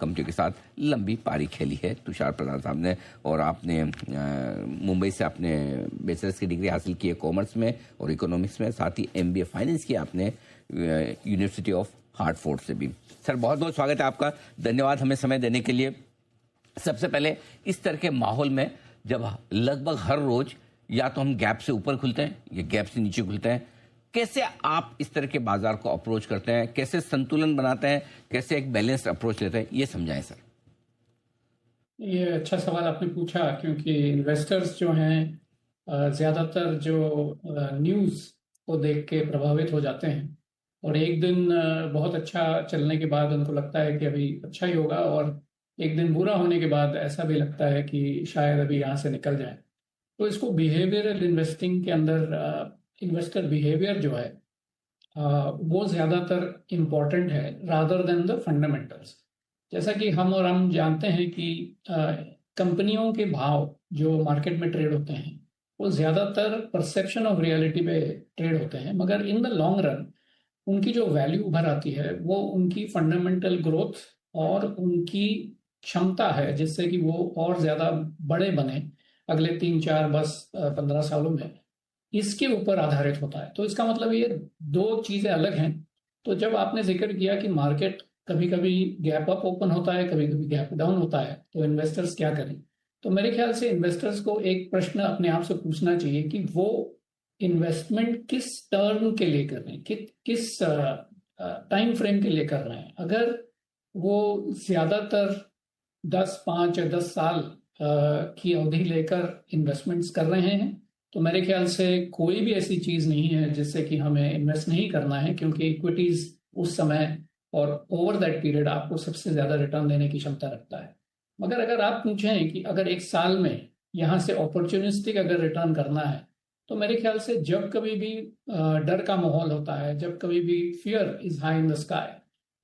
कंपनियों के साथ लंबी पारी खेली है तुषार प्रधान साहब ने। और आपने मुंबई से आपने बैचलर्स की डिग्री हासिल की है कॉमर्स में और इकोनॉमिक्स में, साथ ही MBA फाइनेंस किया आपने यूनिवर्सिटी ऑफ हार्टफोर्ड से भी। सर बहुत बहुत स्वागत है आपका, धन्यवाद हमें समय देने के लिए। सबसे पहले इस तरह के माहौल में जब लगभग हर रोज या तो हम गैप से ऊपर खुलते हैं या गैप से नीचे खुलते हैं, कैसे आप इस तरह के बाजार को अप्रोच करते हैं, कैसे संतुलन बनाते हैं, कैसे एक बैलेंस्ड अप्रोच लेते हैं, ये समझाएं सर। ये अच्छा सवाल आपने पूछा, क्योंकि इन्वेस्टर्स जो हैं ज़्यादातर जो न्यूज़ को देख के प्रभावित हो जाते हैं और एक दिन बहुत अच्छा चलने के बाद उनको लगता है कि अभी अच्छा ही होगा, और एक दिन बुरा होने के बाद ऐसा भी लगता है कि शायद अभी यहाँ से निकल जाए। तो इसको बिहेवियरल इन्वेस्टिंग के अंदर इन्वेस्टर बिहेवियर जो है वो ज़्यादातर इम्पॉर्टेंट है रादर देन द फंडामेंटल्स। जैसा कि हम जानते हैं कि कंपनियों के भाव जो मार्केट में ट्रेड होते हैं वो ज़्यादातर परसेप्शन ऑफ रियलिटी पे ट्रेड होते हैं, मगर इन द लॉन्ग रन उनकी जो वैल्यू उभर आती है वो उनकी फंडामेंटल ग्रोथ और उनकी क्षमता है जिससे कि वो और ज़्यादा बड़े बने अगले 3, 4, 10, 15 सालों में, इसके ऊपर आधारित होता है। तो इसका मतलब ये दो चीज़ें अलग हैं। तो जब आपने जिक्र किया कि मार्केट कभी कभी गैप अप ओपन होता है, कभी कभी गैप डाउन होता है, तो इन्वेस्टर्स क्या करें? तो मेरे ख्याल से इन्वेस्टर्स को एक प्रश्न अपने आप से पूछना चाहिए कि वो इन्वेस्टमेंट किस टर्म के लिए कर रहे हैं, किस टाइम फ्रेम के लिए कर रहे हैं। अगर वो ज़्यादातर 5 या 10 साल की अवधि लेकर इन्वेस्टमेंट्स कर रहे हैं तो मेरे ख्याल से कोई भी ऐसी चीज़ नहीं है जिससे कि हमें इन्वेस्ट नहीं करना है, क्योंकि इक्विटीज़ उस समय और ओवर दैट पीरियड आपको सबसे ज़्यादा रिटर्न देने की क्षमता रखता है। मगर अगर आप पूछें कि अगर एक साल में यहाँ से अपॉर्चुनिस्टिक अगर रिटर्न करना है, तो मेरे ख्याल से जब कभी भी डर का माहौल होता है, जब कभी भी fear is high in the sky,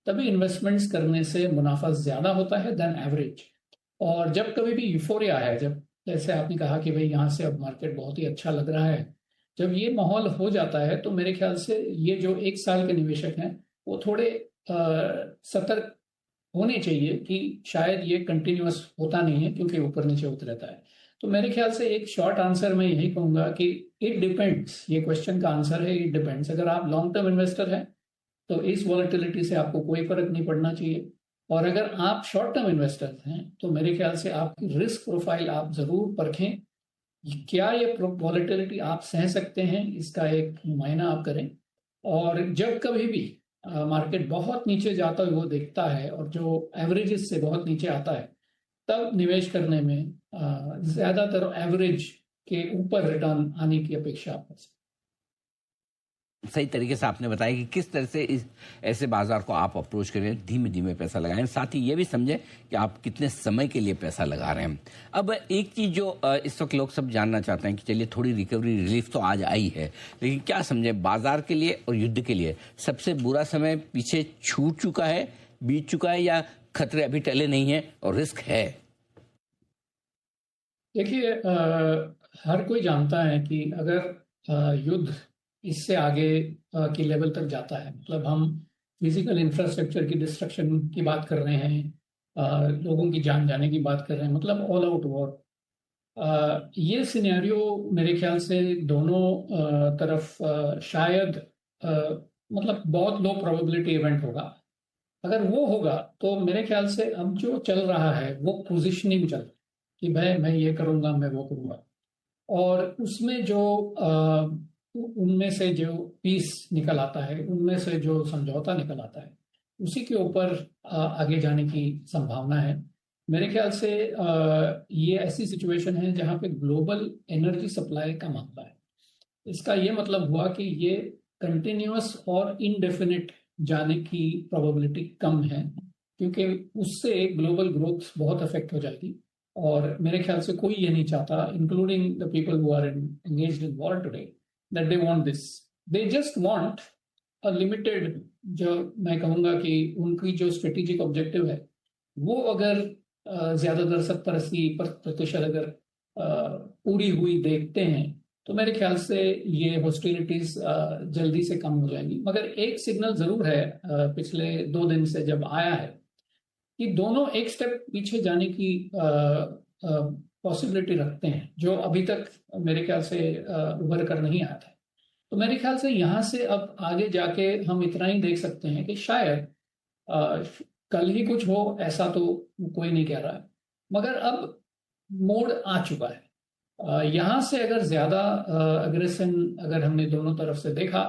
तभी इन्वेस्टमेंट्स करने से मुनाफा ज़्यादा होता है देन एवरेज। और जब कभी भी यूफोरिया है, जब जैसे आपने कहा कि भाई यहाँ से अब मार्केट बहुत ही अच्छा लग रहा है, जब ये माहौल हो जाता है तो मेरे ख्याल से ये जो एक साल के निवेशक हैं वो थोड़े सतर्क होने चाहिए कि शायद ये कंटिन्यूअस होता नहीं है, क्योंकि ऊपर नीचे होता रहता है। तो मेरे ख्याल से एक शॉर्ट आंसर मैं यही कहूँगा कि इट डिपेंड्स। ये क्वेश्चन का आंसर है इट डिपेंड्स। अगर आप लॉन्ग टर्म इन्वेस्टर हैं तो इस वॉलेटिलिटी से आपको कोई फर्क नहीं पड़ना चाहिए, और अगर आप शॉर्ट टर्म इन्वेस्टर हैं तो मेरे ख्याल से आपकी रिस्क प्रोफाइल आप ज़रूर परखें। क्या ये वॉलेटिलिटी आप सह सकते हैं, इसका एक मुआयना आप करें। और जब कभी भी मार्केट बहुत नीचे जाता है वो देखता है और जो एवरेजेस से बहुत नीचे आता है, तब निवेश करने में ज़्यादातर एवरेज के ऊपर रिटर्न आने की अपेक्षा आप कर सकते हैं। सही तरीके से आपने बताया कि किस तरह से इस ऐसे बाजार को आप अप्रोच करें, धीमे धीमे पैसा लगाएं, साथ ही ये भी समझें कि आप कितने समय के लिए पैसा लगा रहे हैं। अब एक चीज़ जो इस वक्त लोग सब जानना चाहते हैं कि चलिए थोड़ी रिकवरी रिलीफ तो आज आई है, लेकिन क्या समझें बाजार के लिए और युद्ध के लिए सबसे बुरा समय पीछे छूट चुका है, बीत चुका है, या खतरे अभी टले नहीं है और रिस्क है? देखिए, हर कोई जानता है कि अगर युद्ध इससे आगे की लेवल तक जाता है, मतलब हम फिजिकल इंफ्रास्ट्रक्चर की डिस्ट्रक्शन की बात कर रहे हैं, लोगों की जान जाने की बात कर रहे हैं, मतलब ऑल आउट वॉर। ये सिनेरियो मेरे ख्याल से दोनों तरफ शायद मतलब बहुत लो प्रोबेबिलिटी इवेंट होगा। अगर वो होगा तो मेरे ख्याल से अब जो चल रहा है वो पोजिशनिंग चल रहा है कि भाई मैं ये करूँगा, मैं वो करूँगा, और उसमें जो उनमें से जो पीस निकल आता है, उनमें से जो समझौता निकल आता है, उसी के ऊपर आगे जाने की संभावना है। मेरे ख्याल से ये ऐसी सिचुएशन है जहाँ पे ग्लोबल एनर्जी सप्लाई का मामला है। इसका ये मतलब हुआ कि ये कंटिन्यूअस और इनडेफिनिट जाने की प्रोबेबिलिटी कम है, क्योंकि उससे ग्लोबल ग्रोथ बहुत अफेक्ट हो जाएगी। और मेरे ख्याल से कोई ये नहीं चाहता, including the people who are engaged in war today, that they want this. They just want a limited, जो मैं कहूँगा कि उनकी जो स्ट्रेटेजिक ऑब्जेक्टिव है वो अगर ज़्यादातर 70-80% अगर पूरी हुई देखते हैं तो मेरे ख्याल से ये हॉस्टिलिटीज जल्दी से कम हो जाएंगी। मगर एक सिग्नल ज़रूर है पिछले 2 दिन से जब आया है कि दोनों एक स्टेप पीछे जाने की पॉसिबिलिटी रखते हैं, जो अभी तक मेरे ख्याल से उभर कर नहीं आया था। तो मेरे ख्याल से यहाँ से अब आगे जाके हम इतना ही देख सकते हैं कि शायद अ, कल ही कुछ हो, ऐसा तो कोई नहीं कह रहा है, मगर अब मोड़ आ चुका है। यहाँ से अगर ज्यादा अग्रेशन अगर हमने दोनों तरफ से देखा,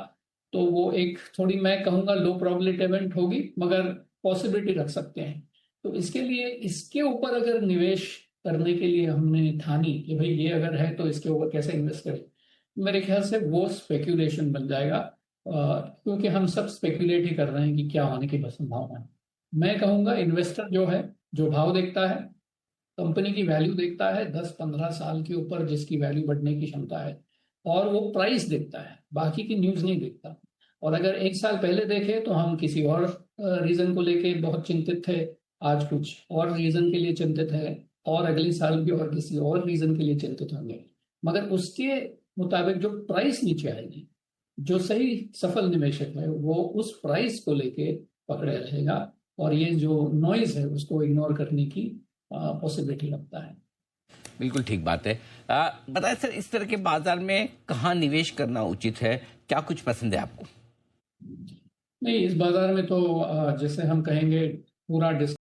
तो वो एक थोड़ी, मैं कहूँगा, लो प्रोबेबिलिटी इवेंट होगी, मगर पॉसिबिलिटी रख सकते हैं। तो इसके लिए इसके ऊपर अगर निवेश करने के लिए हमने ठानी कि भाई ये अगर है तो इसके ऊपर कैसे इन्वेस्ट करें, मेरे ख्याल से वो स्पेक्यूलेशन बन जाएगा, क्योंकि हम सब स्पेक्यूलेट ही कर रहे हैं कि क्या होने की संभावना है। मैं कहूँगा इन्वेस्टर जो है, जो भाव देखता है, कंपनी की वैल्यू देखता है, 10-15 साल के ऊपर जिसकी वैल्यू बढ़ने की क्षमता है, और वो प्राइस देखता है, बाकी की न्यूज़ नहीं देखता। और अगर एक साल पहले देखे तो हम किसी और रीजन को लेके बहुत चिंतित थे, आज कुछ और रीजन के लिए चिंतित है, और अगले साल भी और किसी और रीजन के लिए चिंतित होंगे। मगर उसके मुताबिक जो प्राइस नीचे आएगी, जो सही सफल निवेशक है वो उस प्राइस को लेके पकड़े रहेगा, और ये जो नॉइज है उसको इग्नोर करने की पॉसिबिलिटी लगता है। बिल्कुल ठीक बात है। बताएं सर, इस तरह के बाजार में कहाँ निवेश करना उचित है? क्या कुछ पसंद है आपको? नहीं, इस बाजार में तो जैसे हम कहेंगे पूरा